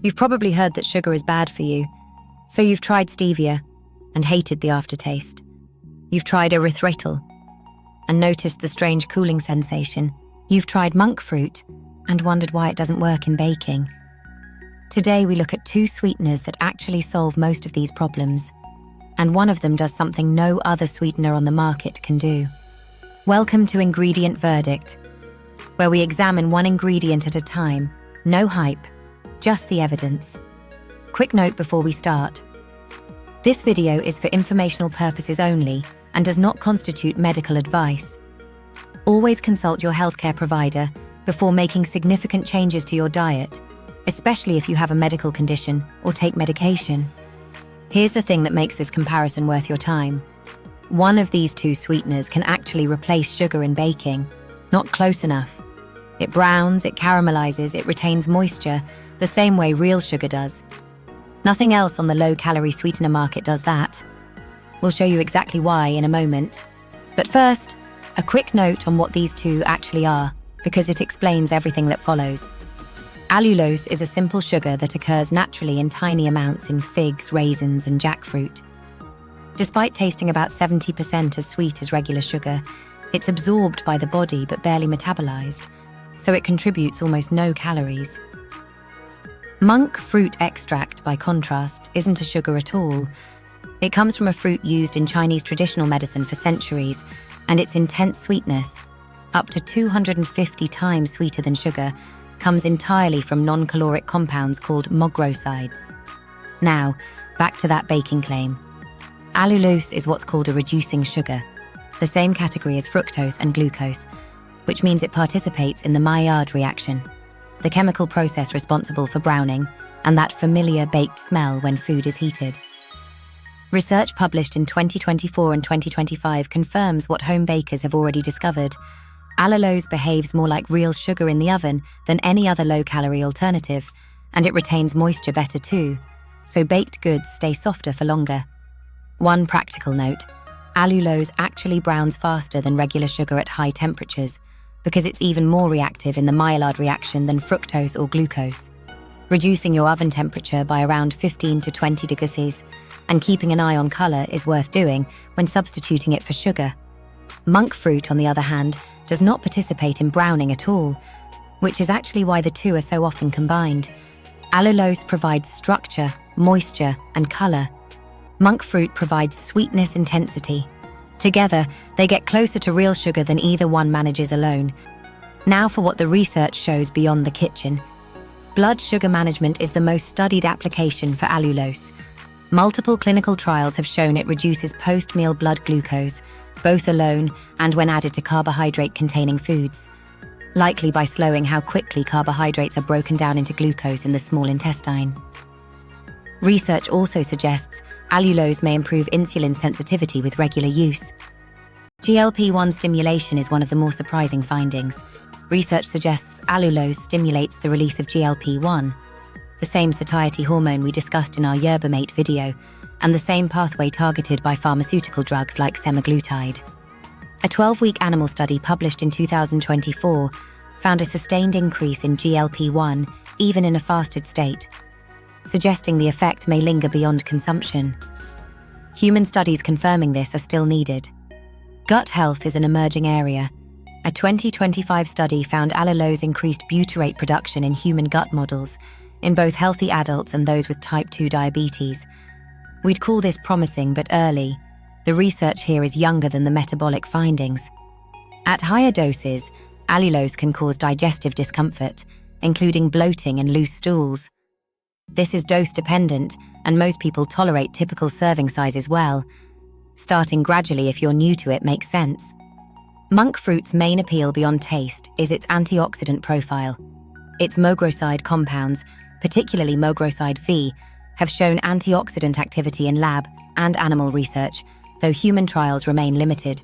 You've probably heard that sugar is bad for you, so you've tried stevia and hated the aftertaste. You've tried erythritol and noticed the strange cooling sensation. You've tried monk fruit and wondered why it doesn't work in baking. Today we look at 2 sweeteners that actually solve most of these problems, and one of them does something no other sweetener on the market can do. Welcome to Ingredient Verdict, where we examine one ingredient at a time. No hype, just the evidence. Quick note before we start. This video is for informational purposes only and does not constitute medical advice. Always consult your healthcare provider before making significant changes to your diet, especially if you have a medical condition or take medication. Here's the thing that makes this comparison worth your time. One of these 2 sweeteners can actually replace sugar in baking. Not close enough. It browns, it caramelizes, it retains moisture, the same way real sugar does. Nothing else on the low-calorie sweetener market does that. We'll show you exactly why in a moment. But first, a quick note on what these 2 actually are, because it explains everything that follows. Allulose is a simple sugar that occurs naturally in tiny amounts in figs, raisins, and jackfruit. Despite tasting about 70% as sweet as regular sugar, it's absorbed by the body but barely metabolized, so it contributes almost no calories. Monk fruit extract, by contrast, isn't a sugar at all. It comes from a fruit used in Chinese traditional medicine for centuries, and its intense sweetness, up to 250 times sweeter than sugar, comes entirely from non-caloric compounds called mogrosides. Now, back to that baking claim. Allulose is what's called a reducing sugar, the same category as fructose and glucose, which means it participates in the Maillard reaction, the chemical process responsible for browning and that familiar baked smell when food is heated. Research published in 2024 and 2025 confirms what home bakers have already discovered. Allulose behaves more like real sugar in the oven than any other low-calorie alternative, and it retains moisture better too, so baked goods stay softer for longer. One practical note: allulose actually browns faster than regular sugar at high temperatures, because it's even more reactive in the Maillard reaction than fructose or glucose. Reducing your oven temperature by around 15 to 20 degrees and keeping an eye on color is worth doing when substituting it for sugar. Monk fruit, on the other hand, does not participate in browning at all, which is actually why the 2 are so often combined. Allulose provides structure, moisture, and color. Monk fruit provides sweetness intensity. Together, they get closer to real sugar than either one manages alone. Now for what the research shows beyond the kitchen. Blood sugar management is the most studied application for allulose. Multiple clinical trials have shown it reduces post-meal blood glucose, both alone and when added to carbohydrate-containing foods, likely by slowing how quickly carbohydrates are broken down into glucose in the small intestine. Research also suggests allulose may improve insulin sensitivity with regular use. GLP-1 stimulation is one of the more surprising findings. Research suggests allulose stimulates the release of GLP-1, the same satiety hormone we discussed in our Yerba Mate video, and the same pathway targeted by pharmaceutical drugs like semaglutide. A 12-week animal study published in 2024 found a sustained increase in GLP-1 even in a fasted state, suggesting the effect may linger beyond consumption. Human studies confirming this are still needed. Gut health is an emerging area. A 2025 study found allulose increased butyrate production in human gut models, in both healthy adults and those with type 2 diabetes. We'd call this promising but early. The research here is younger than the metabolic findings. At higher doses, allulose can cause digestive discomfort, including bloating and loose stools. This is dose-dependent, and most people tolerate typical serving sizes well. Starting gradually if you're new to it makes sense. Monk fruit's main appeal beyond taste is its antioxidant profile. Its mogroside compounds, particularly mogroside V, have shown antioxidant activity in lab and animal research, though human trials remain limited.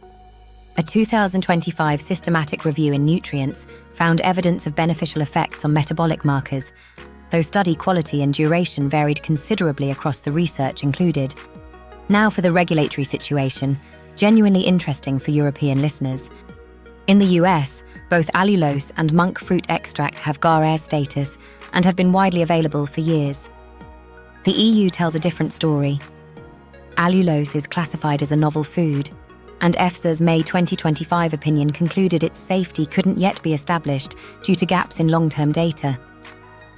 A 2025 systematic review in Nutrients found evidence of beneficial effects on metabolic markers, though study quality and duration varied considerably across the research included. Now for the regulatory situation, genuinely interesting for European listeners. In the US, both allulose and monk fruit extract have GARAIR status and have been widely available for years. The EU tells a different story. Allulose is classified as a novel food, and EFSA's May 2025 opinion concluded its safety couldn't yet be established due to gaps in long-term data.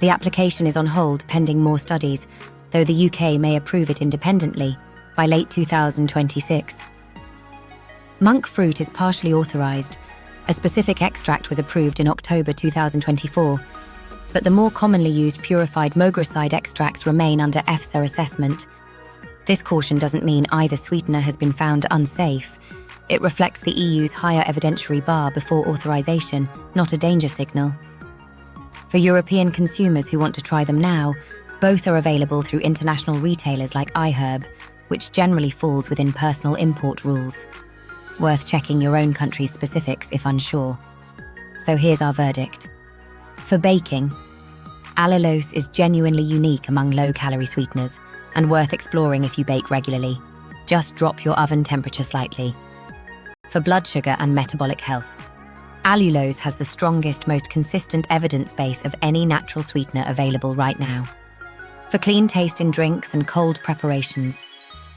The application is on hold pending more studies, though the UK may approve it independently by late 2026. Monk fruit is partially authorised. A specific extract was approved in October 2024, but the more commonly used purified mograsside extracts remain under EFSA assessment. This caution doesn't mean either sweetener has been found unsafe. It reflects the EU's higher evidentiary bar before authorisation, not a danger signal. For European consumers who want to try them now, both are available through international retailers like iHerb, which generally falls within personal import rules. Worth checking your own country's specifics if unsure. So here's our verdict. For baking, allulose is genuinely unique among low-calorie sweeteners and worth exploring if you bake regularly. Just drop your oven temperature slightly. For blood sugar and metabolic health, allulose has the strongest, most consistent evidence base of any natural sweetener available right now. For clean taste in drinks and cold preparations,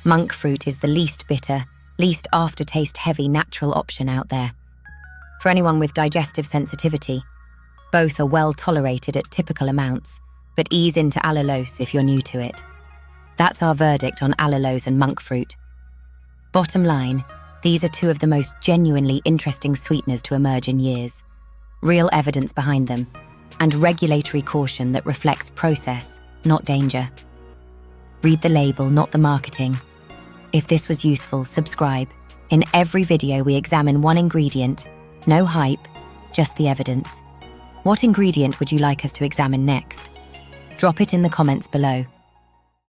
monk fruit is the least bitter, least aftertaste heavy natural option out there. For anyone with digestive sensitivity, both are well tolerated at typical amounts, but ease into allulose if you're new to it. That's our verdict on allulose and monk fruit. Bottom line, these are two of the most genuinely interesting sweeteners to emerge in years. Real evidence behind them, and regulatory caution that reflects process, not danger. Read the label, not the marketing. If this was useful, subscribe. In every video we examine one ingredient, no hype, just the evidence. What ingredient would you like us to examine next? Drop it in the comments below.